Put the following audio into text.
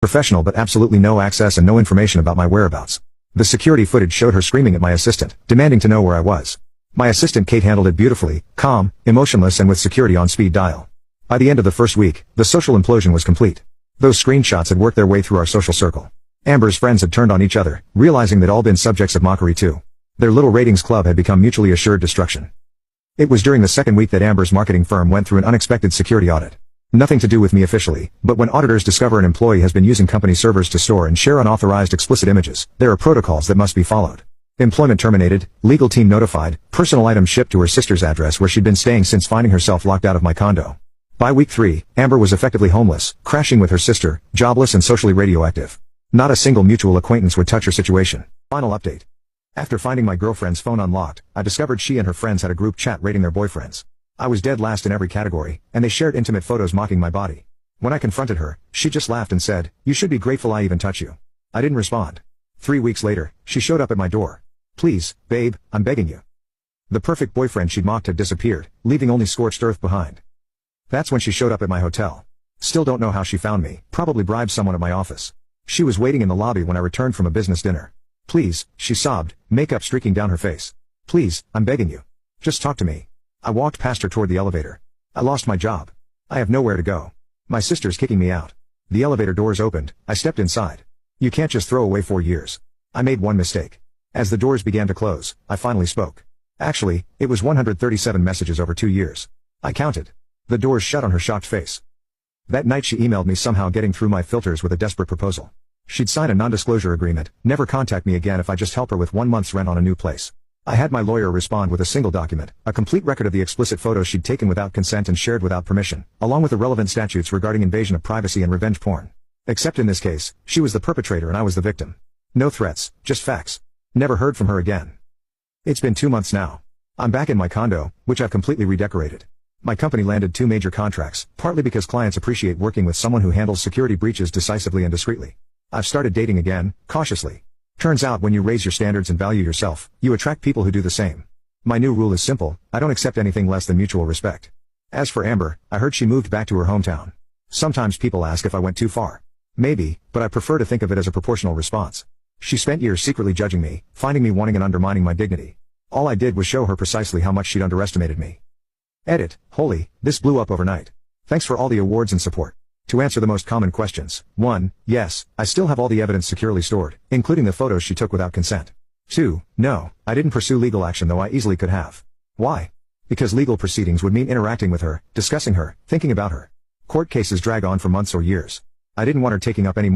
Professional but absolutely no access and no information about my whereabouts. The security footage showed her screaming at my assistant, demanding to know where I was. My assistant Kate handled it beautifully, calm, emotionless and with security on speed dial. By the end of the first week, the social implosion was complete. Those screenshots had worked their way through our social circle. Amber's friends had turned on each other, realizing they'd all been subjects of mockery too. Their little ratings club had become mutually assured destruction. It was during the second week that Amber's marketing firm went through an unexpected security audit. Nothing to do with me officially, but when auditors discover an employee has been using company servers to store and share unauthorized explicit images, there are protocols that must be followed. Employment terminated, legal team notified, personal items shipped to her sister's address where she'd been staying since finding herself locked out of my condo. By week 3, Amber was effectively homeless, crashing with her sister, jobless and socially radioactive. Not a single mutual acquaintance would touch her situation. Final update. After finding my girlfriend's phone unlocked, I discovered she and her friends had a group chat rating their boyfriends. I was dead last in every category, and they shared intimate photos mocking my body. When I confronted her, she just laughed and said, "You should be grateful I even touch you." I didn't respond. 3 weeks later, she showed up at my door. "Please, babe, I'm begging you." The perfect boyfriend she'd mocked had disappeared, leaving only scorched earth behind. That's when she showed up at my hotel. Still don't know how she found me, probably bribed someone at my office. She was waiting in the lobby when I returned from a business dinner. "Please," she sobbed, makeup streaking down her face. "Please, I'm begging you. Just talk to me." I walked past her toward the elevator. I lost my job. I have nowhere to go. My sister's kicking me out. The elevator doors opened, I stepped inside. You can't just throw away 4 years. I made one mistake. As the doors began to close, I finally spoke. Actually, it was 137 messages over 2 years. I counted. The doors shut on her shocked face. That night she emailed me somehow getting through my filters with a desperate proposal. She'd sign a non-disclosure agreement, never contact me again if I just help her with 1 month's rent on a new place. I had my lawyer respond with a single document, a complete record of the explicit photos she'd taken without consent and shared without permission, along with the relevant statutes regarding invasion of privacy and revenge porn. Except in this case, she was the perpetrator and I was the victim. No threats, just facts. Never heard from her again. It's been 2 months now. I'm back in my condo, which I've completely redecorated. My company landed 2 major contracts, partly because clients appreciate working with someone who handles security breaches decisively and discreetly. I've started dating again, cautiously. Turns out when you raise your standards and value yourself, you attract people who do the same. My new rule is simple, I don't accept anything less than mutual respect. As for Amber, I heard she moved back to her hometown. Sometimes people ask if I went too far. Maybe, but I prefer to think of it as a proportional response. She spent years secretly judging me, finding me wanting and undermining my dignity. All I did was show her precisely how much she'd underestimated me. Edit, holy, this blew up overnight. Thanks for all the awards and support. To answer the most common questions, 1. Yes, I still have all the evidence securely stored, including the photos she took without consent. 2. No, I didn't pursue legal action though I easily could have. Why? Because legal proceedings would mean interacting with her, discussing her, thinking about her. Court cases drag on for months or years. I didn't want her taking up any more